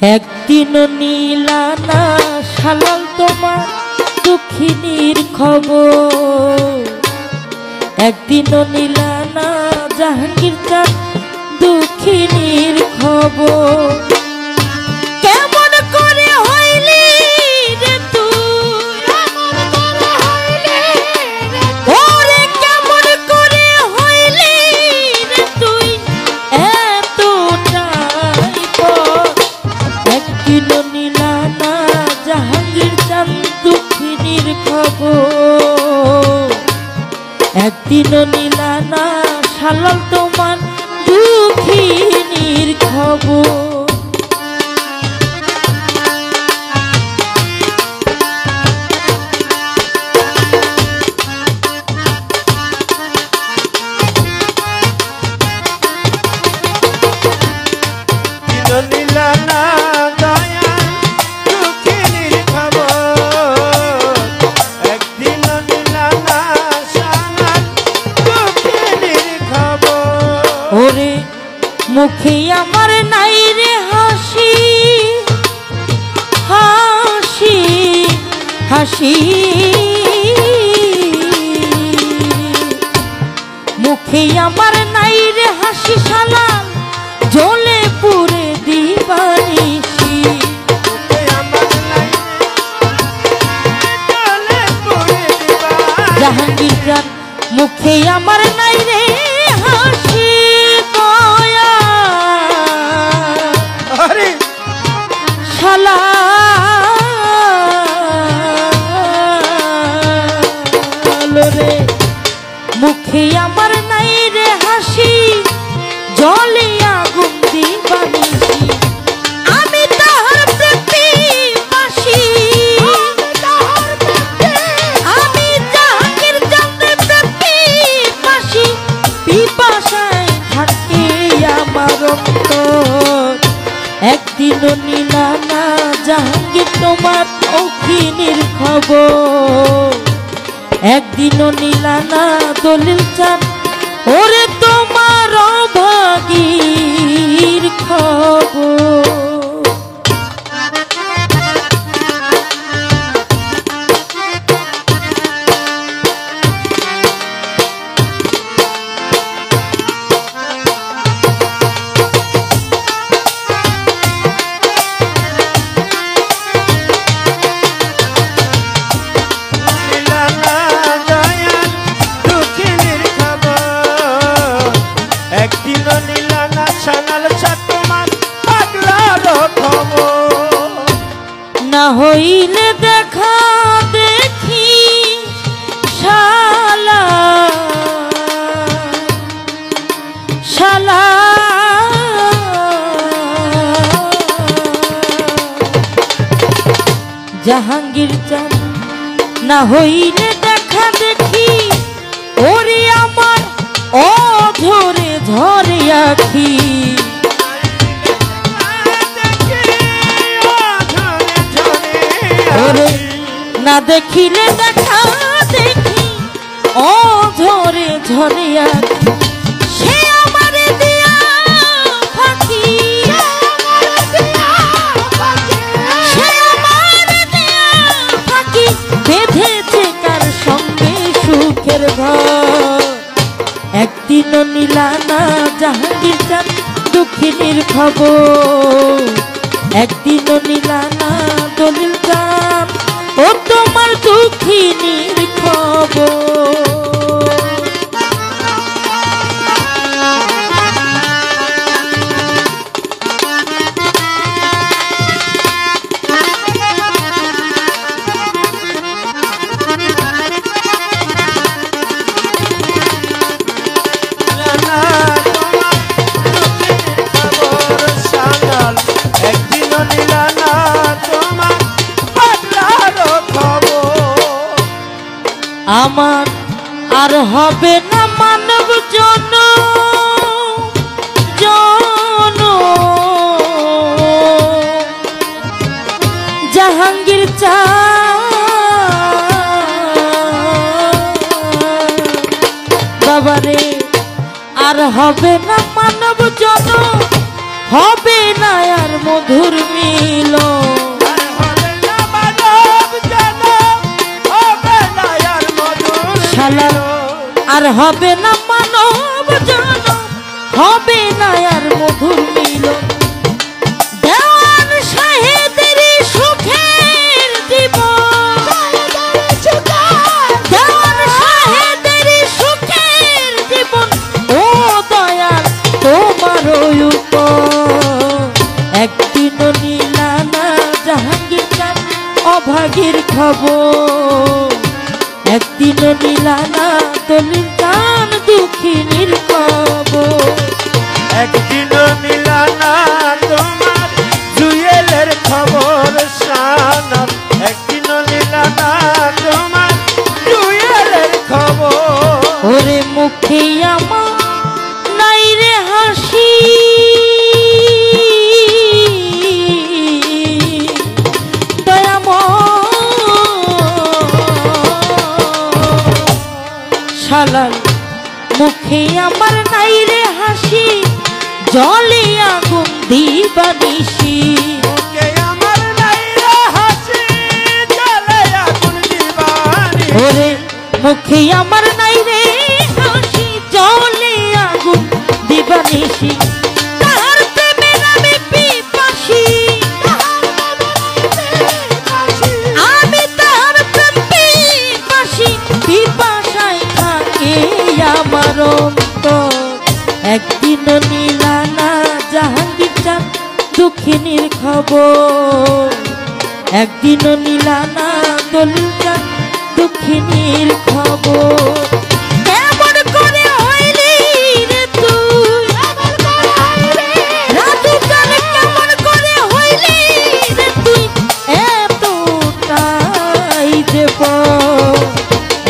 একদিনও নিলা না শালাল তোমার দুঃখিনীর খবর, একদিনও নিলা না জাহাঙ্গীর চাঁদ দুঃখিনীর খবর। কেমন করে হইলি রে তুই, ওরে কেমন করে হইলি রে তুই এতটাই পর। একদিনও নিলা না জাহাঙ্গীর চাঁদ দুঃখিনীর খবর, একদিনও নিলা না শালাল তোমার দুঃখিনীর খবর। ওরে মুখে আমার নাই রে হাসি হাসি হাসি, মুখে আমার নাই রে হাসি শালাল জ্বলে পুরে দিবানিসি। জাহাঙ্গীর চাঁদ মুখে আমার নাই রে হাসি দয়া শালাল রে, মুখে আমার নাই রে হাসি জলে আগুন দিবানিসি। আমি তাহার প্রেমী আমি জাহাঙ্গীর চাঁদের প্রেমী পাশি, পিপাসায় থাকে আমার অন্তর। একদিনও নিলা না জাহাঙ্গীর তোমার দুঃখিনীর খবর, একদিনও নিলা না দলিল চাঁদ ওরে তোমার অভাগীর খবর। না হইলে দেখা দেখি শালা শালা, জাহাঙ্গীর চাঁদ না হইলে দেখা দেখি ওরে আমার অঝরে ঝরে আখি। না দেখিলে দেখা দেখি অঝরে ঝরে আখি, সে আমারে দিয়া ফাঁকি, সে আমারে দিয়া ফাঁকি বেঁধেছে কার সঙ্গে সুখের ঘর। একদিনও নিলা না জাহাঙ্গীর চাঁদ দুঃখিনীর খবর, একদিনও নিলা না দলিল চাঁদ ও তোমার দুঃখিনীর খবর। আমার আর হবে না মানব জন জন, জাহাঙ্গীর চাঁদ বাবারে আর হবে না মানব জন, হবে না আর মধুর মিলন। হবে না মানব জনম, হবে না আর মধুর মিলন। দেওয়ান শাহেদের সুখের জীবন, দেওয়ান শাহেদের সুখের জীবন, ও দয়াল তোমার উপর। একদিনও নিলা না জাহাঙ্গীর চাঁদ অভাগীর খবর, একদিনও নিলা না দলিল চাঁদ দুঃখিনীর খবর। একদিনও নিলা না তোমার জুয়েলের খবর সানাত, একদিনও নিলা না তোমার জুয়েলের খবর। ওরে মুখে আমার নাই রে হাসি, শালাল মুখে আমার নাই রে হাসি, জলে আগুন দিবানিশি। মুখে আমার নাই রে হাসি, জলে আগুন দিবানিশি। ওরে মুখে আমার নাই রে হাসি, জলে আগুন দিবানিশি। তাহার প্রেমের আমি পিপাসী, আমি তাহার প্রেম পিপাসী, পিপাসায় থাকে আমার অন্তর। একদিনও নিলা না জাহাঙ্গীর চাঁদ দুঃখিনীর খবর, একদিনও নিলা না দলিল চাঁদ দুঃখিনীর খবর। কেমন করে হইলি রে তুই রাজু গান, কেমন করে হইলি রে তুই এতটাই দেব।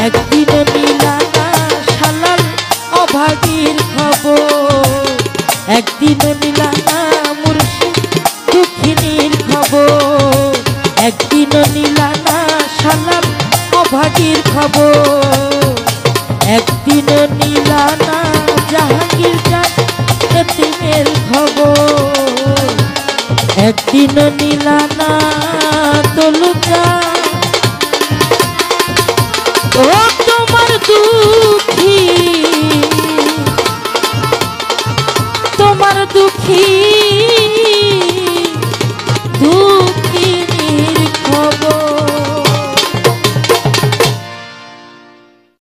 একদিনও নিলা না শালাল অভাগীর খবর, একদিনও নিলা না মুর্শিদ দুঃখিনীর খবর, একদিনও নিলা না শালাল অভাগীর খবর, একদিনও নিলা না জাহাঙ্গীর চাঁদ এতিমের খবর, একদিনও নিলা